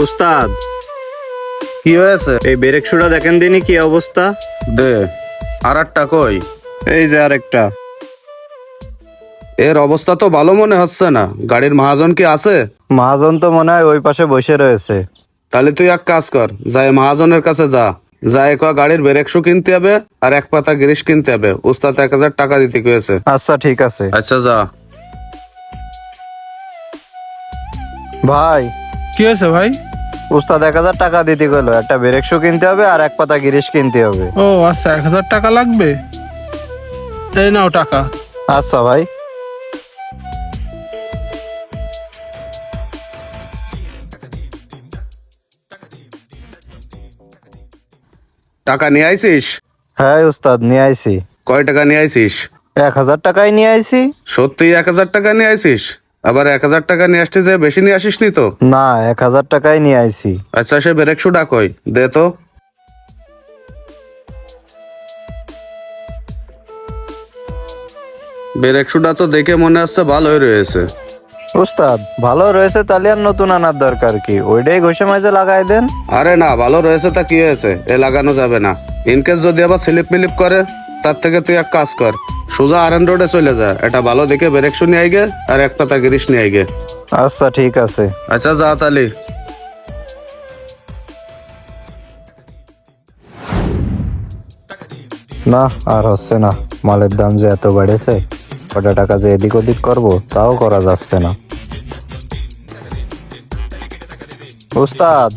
উস্তাদ, কি হয়েছে? এই ব্রেক শুটা দেখেন দিনই কি অবস্থা। দে আর একটা কই। এই যে আরেকটা। এর অবস্থা তো ভালো মনে হচ্ছে না। গাড়ির মহাজন কি আছে? মহাজন তো মনে হয় ওই পাশে বসে রয়েছে। তাহলে তুই এক কাজ কর, যাই মহাজনের কাছে যা, যাই ক গাড়ির ব্রেক শু কিনতে হবে আর এক পাতা গ্রিস কিনতে হবে। উস্তাদ 1000 টাকা দিতে কয়েছে। আচ্ছা ঠিক আছে আচ্ছা যা। ভাই। কি হয়েছে ভাই? উস্তাদ 1000 টাকা দিতে গেলো, একটা ব্রেক শু কিনতে হবে আর এক পাতা গিরিশ কিনতে হবে। ও আচ্ছা, 1000 টাকা লাগবে। এই নাও টাকা। আচ্ছা ভাই। টাকা নিয়ে আইছিস? হ্যাঁ উস্তাদ, নিয়ে আইছি। কয় টাকা নিয়ে আইছিস? 1000 টাকাই নিয়ে আইছি। সত্যি 1000 টাকা নিয়ে আইছিস? আবার 1000 টাকা নিয়ে আসছিস, যে বেশি নিয়ে আসিস নি তো? না, 1000 টাকাই নিয়ে আইছি। আচ্ছা সে ব্রেক শুটা কই, দে তো। ব্রেক শুটা তো দেখে মনে হচ্ছে ভালোই রয়েছে। উস্তাদ ভালো রয়েছে, তাহলে আর নতুন আনার দরকার কি, ওইটাই ঘষে মাঝে লাগাই দেন। আরে না, ভালো রয়েছে তা কি হয়েছে, এ লাগানো যাবে না। ইনকেস যদি আবার স্লিপ মিলিপ করে, তার থেকে তুই এক কাজ কর, সোজা আরএন রোডে চলে যা, এটা ভালো দেখে ব্রেক শু নিয়ে আইগে আর এক পাতা গিরিশ নিয়ে আইগে। আচ্ছা ঠিক আছে। আচ্ছা যা তালি। না, আর হচ্ছে না। মালের দাম যে এত বেড়েছে, কটা টাকা যে এদিক ওদিক করবো তাও করা যাচ্ছে না। উস্তাদ,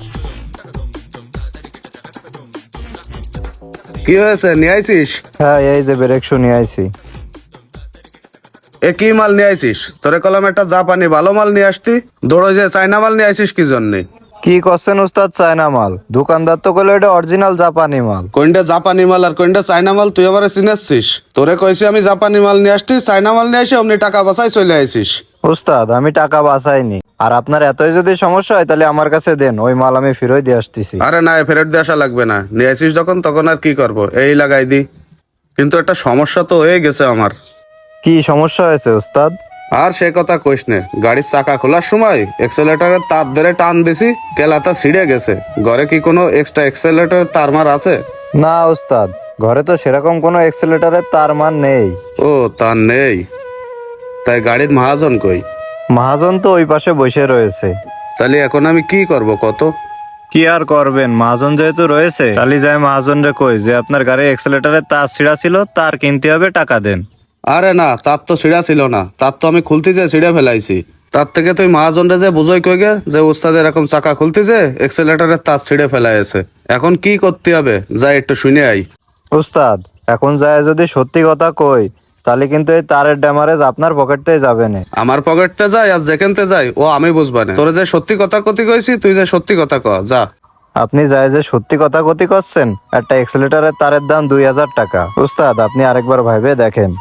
কি হয়েছে, নিয়ে আইছিস? হ্যাঁ এই যে ব্রেক শু নিয়ে আইছি। এ কি মাল নিয়ে আইছিস? তোরে কলম একটা জাপানি ভালো মাল নিয়ে আসতি, দৌড়ো যে চাইনা মাল নিয়ে আইছিস কি জন্যে? কি করছেন উস্তাদ? চায়না মাল? দোকানদার তো কইলো এটা অরিজিনাল জাপানি মাল। কোনটা জাপানি মাল আর কোনটা চাইনা মাল তুই আবার চিনাচ্ছিস? তোরে কইছি আমি জাপানি মাল নিয়ে আসছি, চাইনা মাল নিয়ে আসি অমনি টাকা বাঁচাই চলে আইছিস। উস্তাদ আমি টাকা বাঁচাইনি, আর আপনার এতই যদি সমস্যা হয় তাহলে আমার কাছে দেন, ওই মাল আমি ফেরত দিয়ে আসতেছি। আরে না, ফেরত দিয়ে আসা লাগবে না, নিয়ে আসিস যখন তখন আর কি করব, এই লাগাই দি। কিন্তু একটা সমস্যা তো হয়ে গেছে আমার। কি সমস্যা হয়েছে উস্তাদ? আর সে কথা কইস নে, গাড়ির চাকা খোলার সময় এক্সেলেটারের তার ধরে টান দিছি, কেলাতা ছিঁড়ে গেছে। ঘরে কি কোনো এক্সট্রা এক্সেলেটারের তার মার আছে? না উস্তাদ, ঘরে তো সেরকম কোনো এক্সেলেটারের তার মান নেই। ও তার নেই? তাই গাড়ির মহাজন কই? মহাজন তো ওই পাশে বসে রয়েছে। তাহলে এখন আমি কি করব কত? কি আর করবেন, মহাজন যেহেতু রয়েছে তাহলে যায় মহাজন রে কই যে আপনার গাড়ির এক্সেলেটারের তার ছিঁড়া ছিল, তার কিনতে হবে, টাকা দেন। আরে না, তার তো ছিঁড়া ছিল না, তার তো আমি খুলতে যে ছিঁড়ে ফেলাইছি। তার থেকে তুই মহাজনরে যে বুঝই কই গে যে উস্তাদ এরকম চাকা খুলতে যে এক্সেলেটারের তার ছিঁড়ে ফেলাইছে। এখন কি করতে হবে, যাই একটু শুনে আই। উস্তাদ এখন যায় যদি সত্যি কথা কই, তাহলে কিন্তু এই তারের ড্যামারেজ আপনার পকেটতেই যাবে না। আমার পকেটতে যাই আর যেখানতে যাই ও আমি বুঝবা না। তোরে যে সত্যি কথা কতি কইছি, তুই যে সত্যি কথা ক যা। আপনি যায় যে সত্যি কথা কতি করছেন, একটা এক্সেলেটারের তারের দাম 2000 টাকা। উস্তাদ আপনি আরেকবার ভাইবে দেখেন,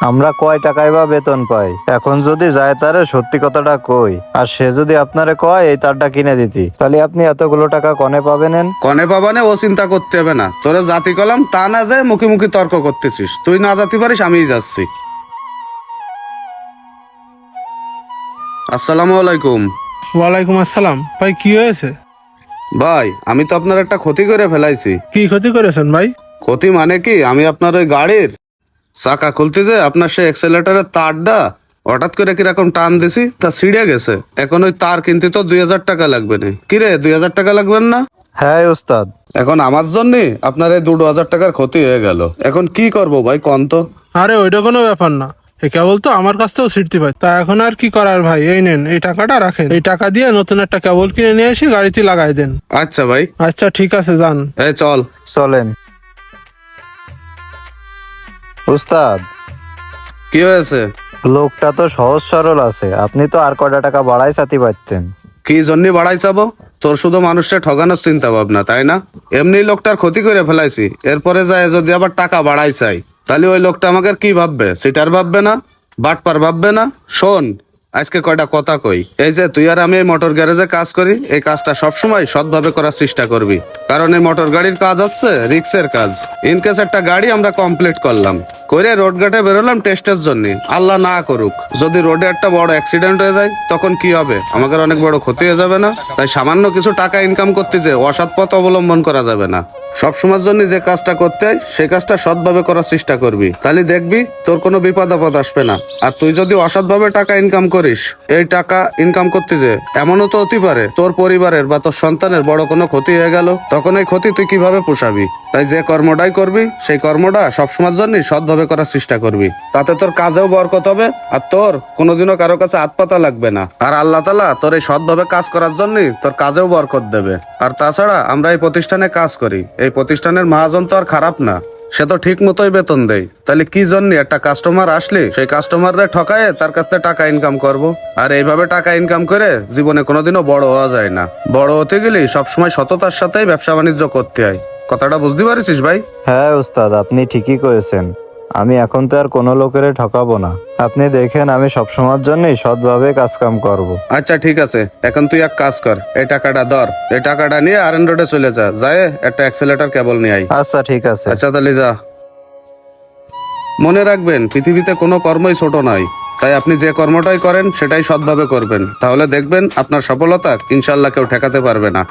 আমরা কয় টাকায় বা বেতন পাই। এখন যদি যায় তারে সত্যি কথাটা কই, আর সে যদি আপনারে কয় এই তারটা কিনে দিতি, তাহলে আপনি এতগুলো টাকা কনে পাবেন? কনে পাবানে ও চিন্তা করতে হবে না। তোরে জাতি কলাম তা না যায় মুখে মুখে তর্ক করতেছিস, তুই না জাতি পারিস আমিই যাচ্ছি। আসসালামু আলাইকুম। ওয়ালাইকুম আসসালাম। ভাই কি হয়েছে? ভাই আমি তো আপনার একটা ক্ষতি করে ফেলাইছি। কি ক্ষতি করেছেন ভাই? ক্ষতি মানে কি, আমি আপনার ওই গাড়ির চাকা খুলতে যে আপনার সে এক্সেলেটারের তারটা হঠাৎ করে কিরকম টান দিছি, তা ছিঁড়ে গেছে। এখন ওই তার কিনতে তো 2000 টাকা লাগবে না। কিরে 2000 টাকা লাগবেন না? হ্যাঁ উস্তাদ। এখন আমার জন্য আপনার এই 2000 টাকার ক্ষতি হয়ে গেল। এখন কি করব ভাই কন তো? আরে ওইটা কোনো ব্যাপার না, এ কেবল তো আমার কাছ থেকেও ছিটতে পাই, তা এখন আর কি করার ভাই, এই নেন এই টাকাটা রাখেন, এই টাকা দিয়ে নতুন একটা কেবল কিনে নিয়ে এসে গাড়িতে লাগাই দেন। আচ্ছা ভাই। আচ্ছা ঠিক আছে, যান। এই চল। চলেন। উস্তাদ কি হয়েছে? লোকটা তো সহজ সরল আছে, আপনি তো আর কয়টা টাকা বাড়াই চাতি পারতেন। কি জন্য বাড়াই চাবো? তোর শুধু মানুষটা ঠগানোর চিন্তা ভাবনা, তাই না? এমনি লোকটার ক্ষতি করে ফেলাইছি, এরপরে যায় যদি আবার টাকা বাড়াই চাই, তাহলে ওই লোকটা আমাকে কি ভাববে? সিটার ভাববে না? বাটপার ভাববে না? শোন, আজকে কয়টা কথা কই। এই যে তুই আর আমি এই মোটর গ্যারেজে কাজ করি, এই কাজটা সবসময় সৎভাবে করার চেষ্টা করবি। কারণ এই মোটর গাড়ির কাজ হচ্ছে রিক্সের কাজ। ইনকেস একটা গাড়ি আমরা কমপ্লিট করলাম, করে রোড ঘাটে বেরোলাম টেস্টের জন্য, আল্লাহ না করুক যদি রোডে একটা বড় অ্যাক্সিডেন্ট হয়ে যায় তখন কি হবে? আমাদের অনেক বড় ক্ষতি হয়ে যাবে না? তাই সামান্য কিছু টাকা ইনকাম করতে যে অসৎ পথ অবলম্বন করা যাবে না। সবসময়ের জন্য যে কাজটা করতে হয় সেই কাজটা সৎভাবে করার চেষ্টা করবি, তাহলে দেখবি তোর কোনো বিপদ আপদ আসবে না। আর তুই যদি অসৎভাবে টাকা ইনকাম করিস, এই টাকা ইনকাম করতে যে এমনও তো হতে পারে তোর পরিবারের বা তোর সন্তানের বড় কোনো ক্ষতি হয়ে গেল, তখন এই ক্ষতি তুই কিভাবে পোষাবি? তাই যে কর্মটাই করবি সেই কর্মটা সবসময়ের জন্য সৎভাবে করার চেষ্টা করবি, তাতে তোর কাজেও বরকত হবে আর তোর কোনোদিনও কারো কাছে হাত পাতা লাগবে না। আর আল্লাহ তাআলা তোর এই সৎভাবে কাজ করার জন্য তোর কাজেও বরকত দেবে। আর তাছাড়া আমরা এই প্রতিষ্ঠানে কাজ করি, এই প্রতিষ্ঠানের মহাজন তো আর খারাপ না, সে তো ঠিক মতোই বেতন দেয়। তাহলে কি জন্য একটা কাস্টমার আসলে সেই কাস্টমারদের ঠকায়ে তার কাছ থেকে টাকা ইনকাম করব? আর এইভাবে টাকা ইনকাম করে জীবনে কোনোদিনও বড় হওয়া যায় না। বড় হতে গেলে সবসময় সততার সাথেই ব্যবসা বাণিজ্য করতে হয়। কথাটা বুঝতে পারছিস ভাই? হ্যাঁ উস্তাদ, আপনি ঠিকই করেছেন। আমি এখন তো আর কোনো লোকের ঠকাবো না। আপনি দেখেন আমি সবসময়ের জন্যই সৎভাবে কাজ কাম করব। আচ্ছা ঠিক আছে, এখন তুই এক কাজ কর, এই টাকাটা ধর, এই টাকাটা নিয়ে আরএন রোডে চলে যা, যায় একটা অ্যাক্সেলেটর কেবল নিয়ে আয়। আচ্ছা ঠিক আছে। আচ্ছা তাহলে যা। মনে রাখবেন পৃথিবীতে কোনো কর্মই ছোট নয়, তাই আপনি যে কর্মটাই করেন সেটাই সৎভাবে করবেন, তাহলে দেখবেন আপনার সফলতা ইনশাল্লাহ কেউ ঠেকাতে পারবে না।